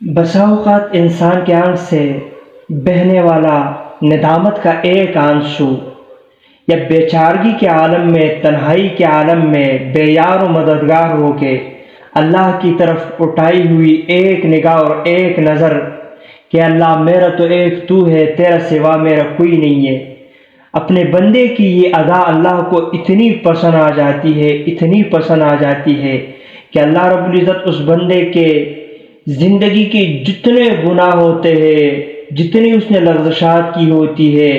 بسا اوقات انسان کے آنکھ سے بہنے والا ندامت کا ایک آنسو یا بیچارگی کے عالم میں، تنہائی کے عالم میں بے یار و مددگار ہو کے اللہ کی طرف اٹھائی ہوئی ایک نگاہ اور ایک نظر کہ اللہ میرا تو ایک تو ہے، تیرا سوا میرا کوئی نہیں ہے، اپنے بندے کی یہ ادا اللہ کو اتنی پسند آ جاتی ہے، اتنی پسند آ جاتی ہے کہ اللہ رب العزت اس بندے کے زندگی کے جتنے گناہ ہوتے ہیں، جتنی اس نے لغزشات کی ہوتی ہے،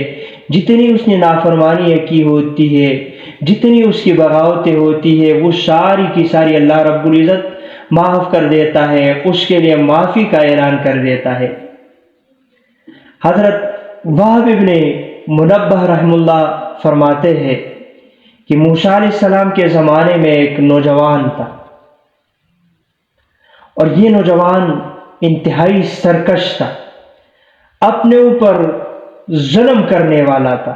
جتنی اس نے نافرمانیاں کی ہوتی ہے، جتنی اس کی بغاوتیں ہوتی ہے، وہ ساری کی ساری اللہ رب العزت معاف کر دیتا ہے، اس کے لیے معافی کا اعلان کر دیتا ہے۔ حضرت وہب ابن منبہ رحم اللہ فرماتے ہیں کہ موسیٰ علیہ السلام کے زمانے میں ایک نوجوان تھا، اور یہ نوجوان انتہائی سرکش تھا، اپنے اوپر ظلم کرنے والا تھا۔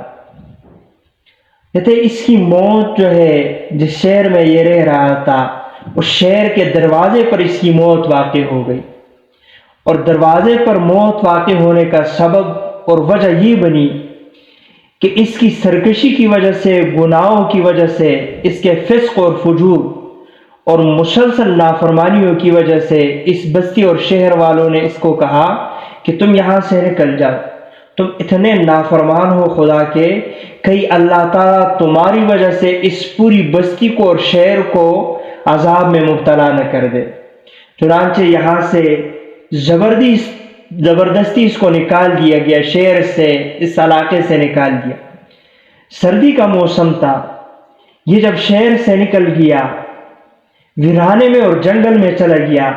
کہتے اس کی موت جو ہے، جس شہر میں یہ رہ رہا تھا اس شہر کے دروازے پر اس کی موت واقع ہو گئی، اور دروازے پر موت واقع ہونے کا سبب اور وجہ یہ بنی کہ اس کی سرکشی کی وجہ سے، گناہوں کی وجہ سے، اس کے فسق اور فجور اور مسلسل نافرمانیوں کی وجہ سے اس بستی اور شہر والوں نے اس کو کہا کہ تم یہاں سے نکل جاؤ، تم اتنے نافرمان ہو خدا کے، کہیں اللہ تعالیٰ تمہاری وجہ سے اس پوری بستی کو اور شہر کو عذاب میں مبتلا نہ کر دے۔ چنانچہ یہاں سے زبردستی اس کو نکال دیا گیا، شہر سے، اس علاقے سے نکال دیا۔ سردی کا موسم تھا، یہ جب شہر سے نکل گیا، ویرانے میں اور جنگل میں چلا گیا،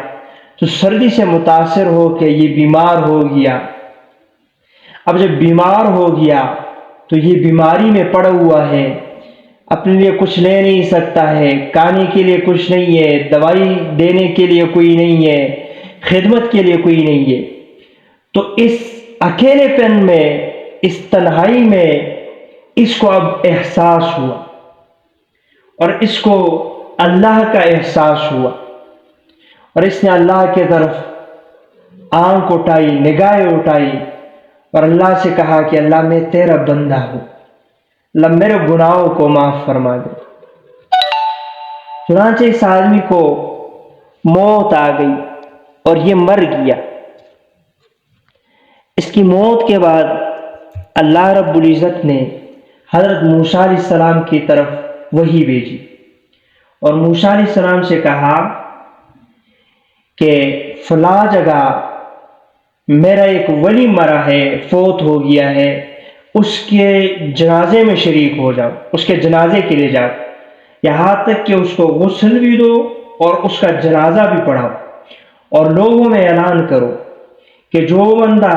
تو سردی سے متاثر ہو کے یہ بیمار ہو گیا۔ اب جب بیمار ہو گیا تو یہ بیماری میں پڑا ہوا ہے، اپنے لیے کچھ لے نہیں سکتا ہے، کھانے کے لیے کچھ نہیں ہے، دوائی دینے کے لیے کوئی نہیں ہے، خدمت کے لیے کوئی نہیں ہے۔ تو اس اکیلے پن میں، اس تنہائی میں اس کو اب احساس ہوا، اور اس کو اللہ کا احساس ہوا، اور اس نے اللہ کی طرف آنکھ اٹھائی، نگاہیں اٹھائی، اور اللہ سے کہا کہ اللہ میں تیرا بندہ ہوں، اللہ میرے گناہوں کو معاف فرما دے۔ چنانچہ اس آدمی کو موت آ گئی اور یہ مر گیا۔ اس کی موت کے بعد اللہ رب العزت نے حضرت موسیٰ علیہ السلام کی طرف وحی بھیجی، اور موسیٰ علیہ السلام سے کہا کہ فلاں جگہ میرا ایک ولی مرا ہے، فوت ہو گیا ہے، اس کے جنازے میں شریک ہو جاؤ، اس کے جنازے کے لیے جاؤ، یہاں تک کہ اس کو غسل بھی دو اور اس کا جنازہ بھی پڑھاؤ، اور لوگوں میں اعلان کرو کہ جو بندہ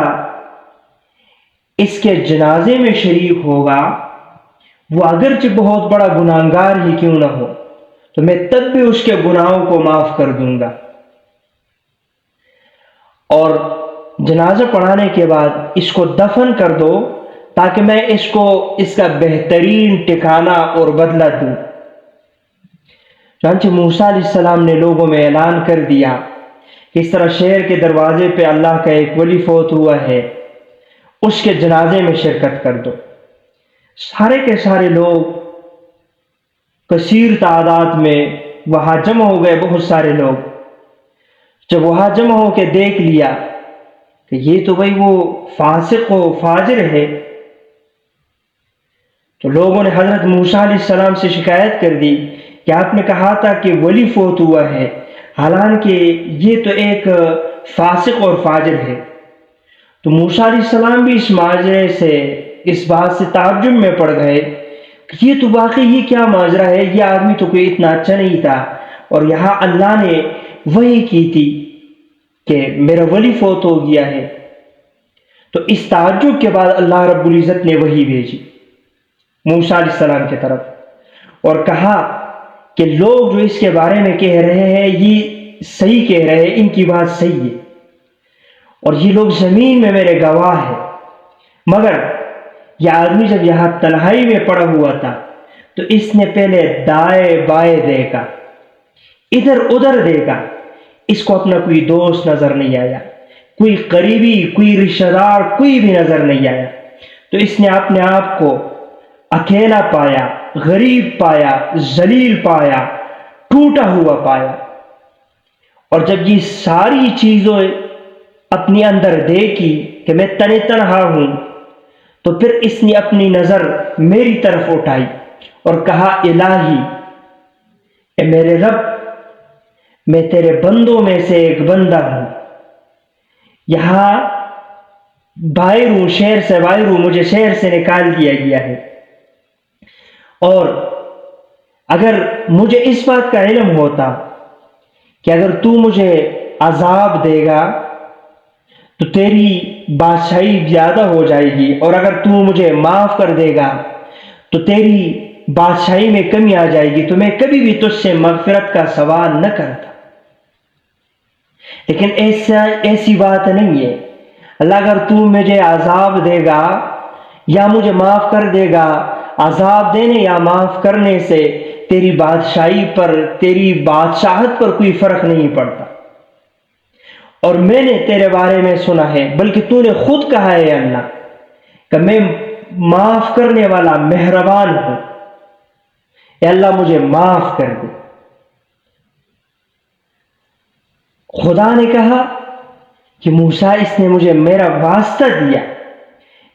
اس کے جنازے میں شریک ہوگا وہ اگرچہ بہت بڑا گناہگار ہی کیوں نہ ہو، تو میں تب بھی اس کے گناہوں کو معاف کر دوں گا۔ اور جنازہ پڑھانے کے بعد اس کو دفن کر دو تاکہ میں اس کو اس کا بہترین ٹھکانہ اور بدلہ دوں۔ چنانچہ موسیٰ علیہ السلام نے لوگوں میں اعلان کر دیا کہ اس طرح شہر کے دروازے پہ اللہ کا ایک ولی فوت ہوا ہے، اس کے جنازے میں شرکت کر دو۔ سارے کے سارے لوگ کثیر تعداد میں وہاں جمع ہو گئے، بہت سارے لوگ۔ جب وہاں جمع ہو کے دیکھ لیا کہ یہ تو بھائی وہ فاسق و فاجر ہے، تو لوگوں نے حضرت موسیٰ علیہ السلام سے شکایت کر دی کہ آپ نے کہا تھا کہ ولی فوت ہوا ہے، حالانکہ یہ تو ایک فاسق اور فاجر ہے۔ تو موسیٰ علیہ السلام بھی اس ماجرے سے، اس بات سے تعجب میں پڑ گئے کہ یہ تو واقعی یہ کیا ماجرا ہے، یہ آدمی تو کوئی اتنا اچھا نہیں تھا، اور یہاں اللہ نے وحی کی تھی کہ میرا ولی فوت ہو گیا ہے۔ تو اس تعجب کے بعد اللہ رب العزت نے وحی بھیجی موسیٰ علیہ السلام کی طرف، اور کہا کہ لوگ جو اس کے بارے میں کہہ رہے ہیں یہ صحیح کہہ رہے ہیں، ان کی بات صحیح ہے، اور یہ لوگ زمین میں میرے گواہ ہیں، مگر یہ آدمی جب یہاں تنہائی میں پڑا ہوا تھا تو اس نے پہلے دائیں بائیں دیکھا، ادھر ادھر دیکھا، اس کو اپنا کوئی دوست نظر نہیں آیا، کوئی قریبی، کوئی رشتہ دار، کوئی بھی نظر نہیں آیا۔ تو اس نے اپنے آپ کو اکیلا پایا، غریب پایا، ذلیل پایا، ٹوٹا ہوا پایا۔ اور جب یہ ساری چیزیں اپنی اندر دیکھی کہ میں تنہا ہوں، تو پھر اس نے اپنی نظر میری طرف اٹھائی اور کہا، الہی، اے میرے رب، میں تیرے بندوں میں سے ایک بندہ ہوں، یہاں باہر ہوں، شہر سے باہر ہوں، مجھے شہر سے نکال دیا گیا ہے، اور اگر مجھے اس بات کا علم ہوتا کہ اگر تو مجھے عذاب دے گا تو تیری بادشاہی زیادہ ہو جائے گی، اور اگر تو مجھے معاف کر دے گا تو تیری بادشاہی میں کمی آ جائے گی، تو میں کبھی بھی تجھ سے مغفرت کا سوال نہ کرتا۔ لیکن ایسی بات نہیں ہے۔ اللہ اگر تو مجھے عذاب دے گا یا مجھے معاف کر دے گا، عذاب دینے یا معاف کرنے سے تیری بادشاہی پر، تیری بادشاہت پر کوئی فرق نہیں پڑتا۔ اور میں نے تیرے بارے میں سنا ہے، بلکہ تو نے خود کہا ہے اللہ کہ میں معاف کرنے والا مہربان ہوں، اے اللہ مجھے معاف کر دے۔ خدا نے کہا کہ موسیٰ، اس نے مجھے میرا واسطہ دیا،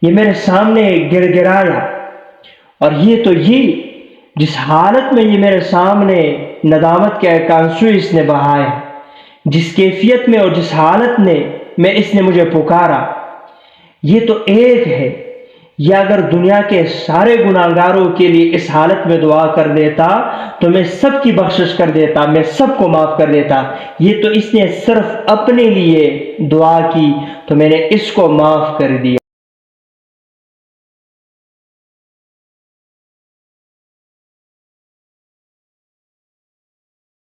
یہ میرے سامنے گر گرایا، اور یہ جس حالت میں یہ میرے سامنے ندامت کے ایک آنسو اس نے بہائے، جس کیفیت میں اور جس حالت میں اس نے مجھے پکارا، یہ تو ایک ہے۔ یا اگر دنیا کے سارے گناہگاروں کے لیے اس حالت میں دعا کر دیتا تو میں سب کی بخشش کر دیتا، میں سب کو معاف کر دیتا۔ یہ تو اس نے صرف اپنے لیے دعا کی تو میں نے اس کو معاف کر دیا۔